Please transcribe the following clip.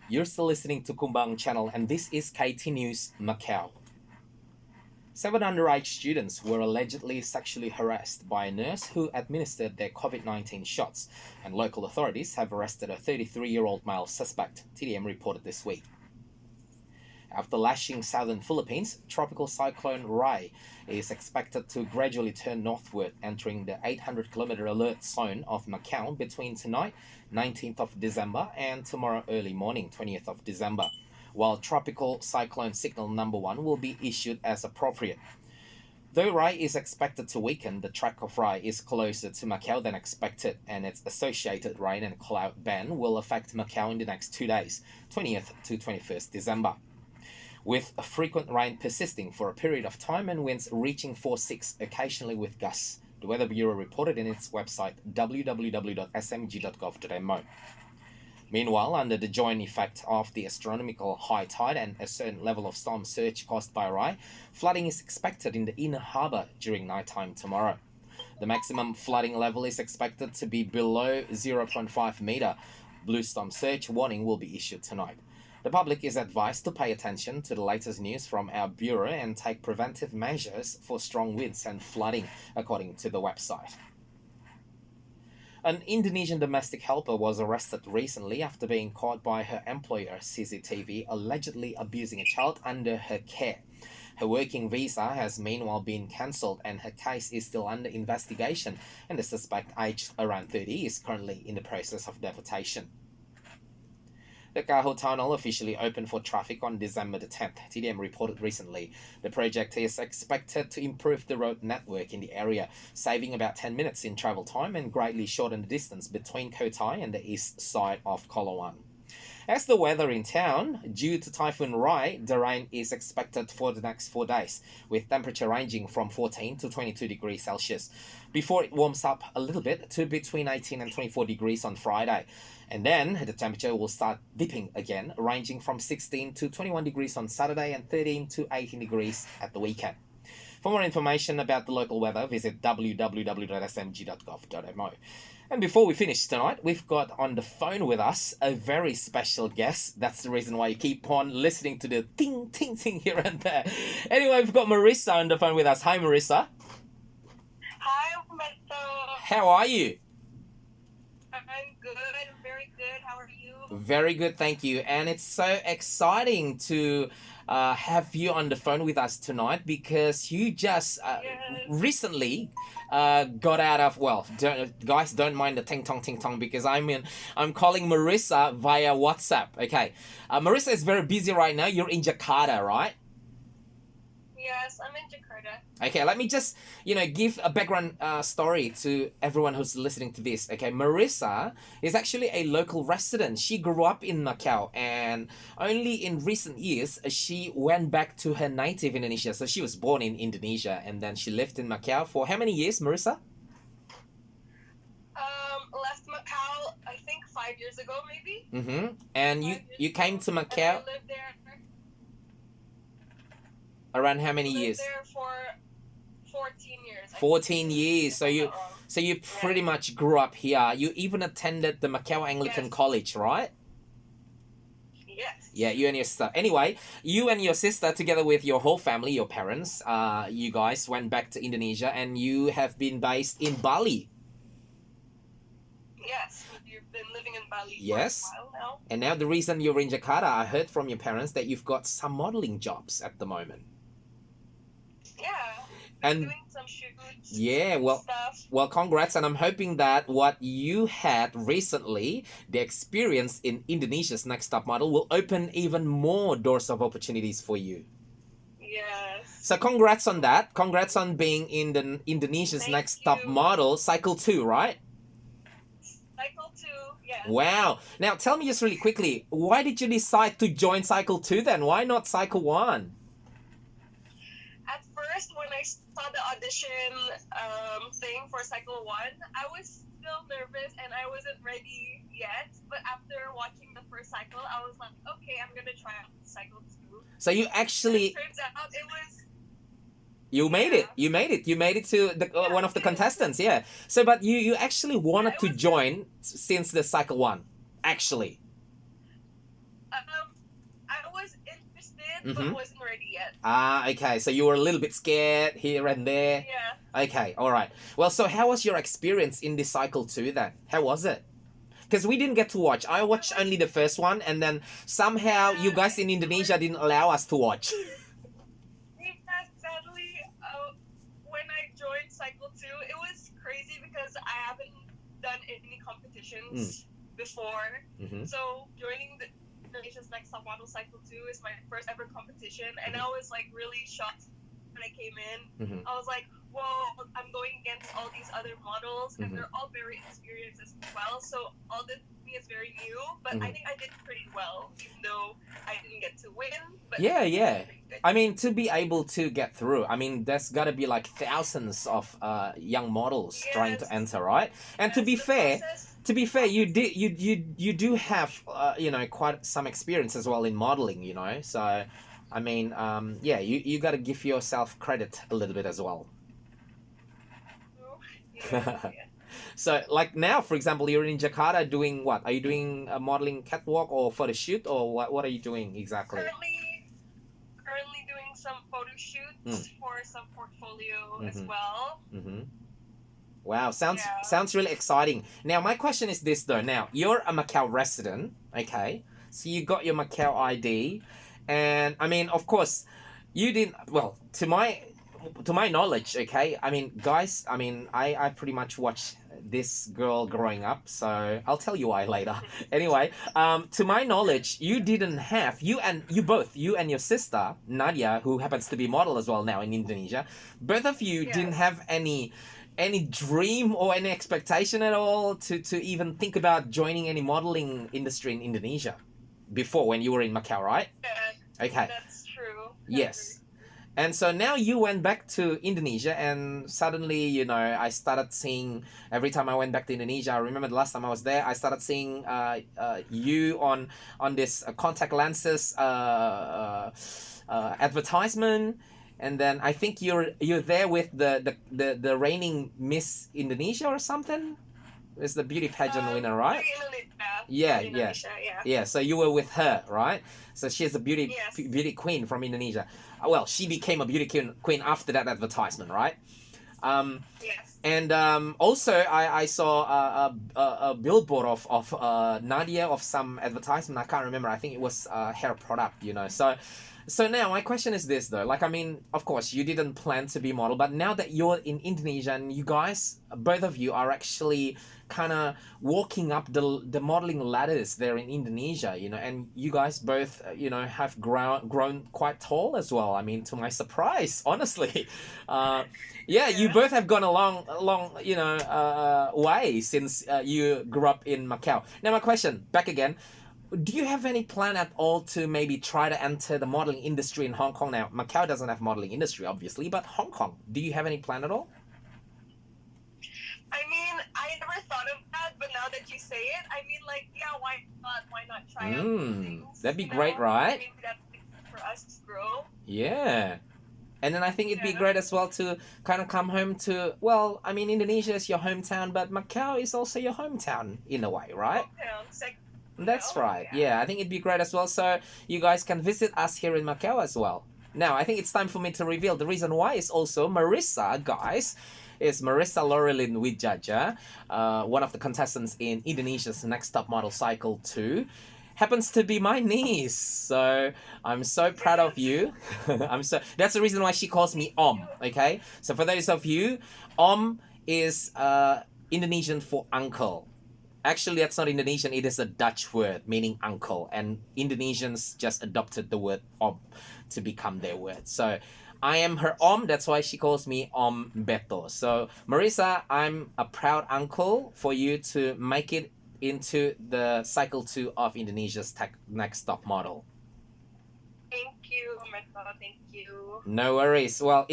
You're still listening to Kumbang channel and this is Ktnewsmacau. 7 underage students were allegedly sexually harassed by a nurse who administered their COVID-19 shots, and local authorities have arrested a 33-year-old male suspect, TDM reported this week. After lashing southern Philippines, tropical cyclone Rai is expected to gradually turn northward, entering the 800-kilometer alert zone of Macau between tonight, 19th of December, and tomorrow early morning, 20th of December, while tropical cyclone signal number 1 will be issued as appropriate. Though Rai is expected to weaken, the track of Rai is closer to Macau than expected, and its associated rain and cloud band will affect Macau in the next 2 days, 20th to 21st December. With frequent rain persisting for a period of time and winds reaching force 6 occasionally with gusts, the Weather Bureau reported in its website www.smg.gov.mo. Meanwhile, under the joint effect of the astronomical high tide and a certain level of storm surge caused by Rai, flooding is expected in the inner harbour during nighttime tomorrow. The maximum flooding level is expected to be below 0.5 metre. Blue storm surge warning will be issued tonight. The public is advised to pay attention to the latest news from our bureau and take preventive measures for strong winds and flooding, according to the website. An Indonesian domestic helper was arrested recently after being caught by her employer CCTV allegedly abusing a child under her care. Her working visa has meanwhile been cancelled and her case is still under investigation, and the suspect, aged around 30, is currently in the process of deportation. The Kaho Tunnel officially opened for traffic on December the 10th, TDM reported recently. The project is expected to improve the road network in the area, saving about 10 minutes in travel time and greatly shorten the distance between Kotai and the east side of Kolowan. As the weather in town, due to Typhoon Rai, the rain is expected for the next 4 days, with temperature ranging from 14 to 22 degrees Celsius, before it warms up a little bit to between 18 and 24 degrees on Friday. And then the temperature will start dipping again, ranging from 16 to 21 degrees on Saturday and 13 to 18 degrees at the weekend. For more information about the local weather, visit www.smg.gov.mo. And before we finish tonight, we've got on the phone with us a very special guest. That's the reason why you keep on listening to the ting, ting, ting here and there. Anyway, we've got Marissa on the phone with us. Hi, Marissa. Hi, Roberto. How are you? I'm good. I'm very good. How are you? Very good, thank you. And it's so exciting to have you on the phone with us tonight because you just recently got out of, well, guys, don't mind the ting tong because I'm calling Marissa via WhatsApp. Okay, Marissa is very busy right now. You're in Jakarta, right? Yes, I'm in Jakarta. Okay, let me just, give a background story to everyone who's listening to this. Okay, Marissa is actually a local resident. She grew up in Macau, and only in recent years, she went back to her native Indonesia. So she was born in Indonesia, and then she lived in Macau for how many years, Marissa? Left Macau, I think 5 years ago, maybe. Mm-hmm. And you came to Macau. And I lived there. Around how many years? There for 14 years. 14 years. So you pretty much grew up here. You even attended the Macau Anglican College, right? Yes. Yeah, you and your sister. Anyway, you and your sister, together with your whole family, your parents, you guys went back to Indonesia, and you have been based in Bali. Yes, you've been living in Bali for a while now. And now the reason you're in Jakarta, I heard from your parents that you've got some modeling jobs at the moment. Yeah, and doing some shoots. Yeah, well, congrats, and I'm hoping that what you had recently, the experience in Indonesia's Next Top Model, will open even more doors of opportunities for you. Yes. So congrats on that. Congrats on being in the Indonesia's Next Top Model, Cycle 2, right? Cycle 2, yes. Wow. Now, tell me just really quickly, why did you decide to join Cycle 2 then? Why not Cycle 1? At first, when I saw the audition thing for Cycle 1, I was still nervous and I wasn't ready yet. But after watching the first cycle, I was like, okay, I'm going to try out Cycle 2. So you actually... It turns out it was... You made it. You made it. You made it to one of the contestants, yeah. So, but you actually wanted to join since the Cycle 1, actually. I was interested, but Mm-hmm. wasn't ready yet. Okay. So you were a little bit scared here and there. Yeah. Okay. All right. Well, so how was your experience in this cycle two then? How was it? Because we didn't get to watch. I watched only the first one, and then somehow you guys in Indonesia didn't allow us to watch. Yeah, sadly, when I joined Cycle 2, it was crazy because I haven't done any competitions before. Mm-hmm. So joining the Indonesia's Next Top Model Cycle 2 is my first ever competition, and I was like really shocked when I came in. Mm-hmm. I was like, whoa, I'm going against all these other models, and Mhm. they're all very experienced as well. So all this to me is very new, but I Mhm. think I did pretty well, even though I didn't get to win. But Yeah, I did yeah. pretty good. I mean, to be able to get through, I mean, there's got to be like thousands of young models trying to Yes, enter, right? And to yes, be the fair, process. you did you do have you know, quite some experience as well in modeling, you know. So, I mean, yeah, you got to give yourself credit a little bit as well. Yeah, yeah. So, like now, for example, you're in Jakarta doing what? Are you doing a modeling catwalk or photo shoot, or what are you doing exactly? Currently doing some photo Mm. shoots for some portfolio as Mm-hmm. well. Mm-hmm. Wow, Yeah. sounds really exciting. Now, my question is this though. Now, you're a Macau resident, okay? So you got your Macau ID, and I mean, of course, you didn't. Well, to my knowledge, okay. I mean, guys, I mean, I pretty much watched this girl growing up, so I'll tell you why later. Anyway, to my knowledge, you didn't have you and your sister Nadia, who happens to be model as well now in Indonesia. Both of you didn't Yes. have any dream or any expectation at all to even think about joining any modeling industry in Indonesia before when you were in Macau, right? Yeah, Okay. that's true. That's very Yes. And so now you went back to Indonesia, and suddenly, you know, I started seeing every time I went back to Indonesia. I remember the last time I was there, I started seeing you on this contact lenses advertisement, and then I think you're there with the reigning Miss Indonesia or something. It's the beauty pageant winner, right? Very Indonesia. Yeah, Very yeah, Indonesia, yeah. yeah. So you were with her, right? So she's a Yes. beauty queen from Indonesia. Well, she became a beauty queen after that advertisement, right? Yes. And also, I saw a billboard of Nadia of some advertisement. I can't remember. I think it was hair product, you know. So now my question is this though. Like, I mean, of course, you didn't plan to be model, but now that you're in Indonesia and you guys, both of you, are actually kind of walking up the modeling ladders there in Indonesia, you know, and you guys both, you know, have grown quite tall as well. I mean, to my surprise, honestly. Yeah, you Yeah. both have gone a long, you know, way since you grew up in Macau. Now, my question, back again, do you have any plan at all to maybe try to enter the modeling industry in Hong Kong? Now, Macau doesn't have modeling industry, obviously, but Hong Kong, do you have any plan at all? I mean, I never thought of that, but now that you say it, I mean, like, yeah, why not? Why not try out new things? That'd be You great, know? right? Maybe that's for us to grow. Yeah. And then I think it'd be Yeah. great as well to kind of come home to, well, I mean, Indonesia is your hometown, but Macau is also your hometown in a way, right? Hometown, That's well, right. yeah. Yeah, I think it'd be great as well. So you guys can visit us here in Macau as well. Now, I think it's time for me to reveal the reason why is also Marissa, guys. Is Marissa Laurelin Wijaja, one of the contestants in Indonesia's Next Top Model Cycle 2. Happens to be my niece, so I'm so proud of you. That's the reason why she calls me Om. Okay, so for those of you, Om is Indonesian for uncle. Actually, that's not Indonesian. It is a Dutch word meaning uncle, and Indonesians just adopted the word om to become their word. So, I am her om. That's why she calls me Om Beto. So, Marissa, I'm a proud uncle for you to make it into the cycle 2 of Indonesia's next top model. Thank you, Marissa. Thank you. No worries. Well,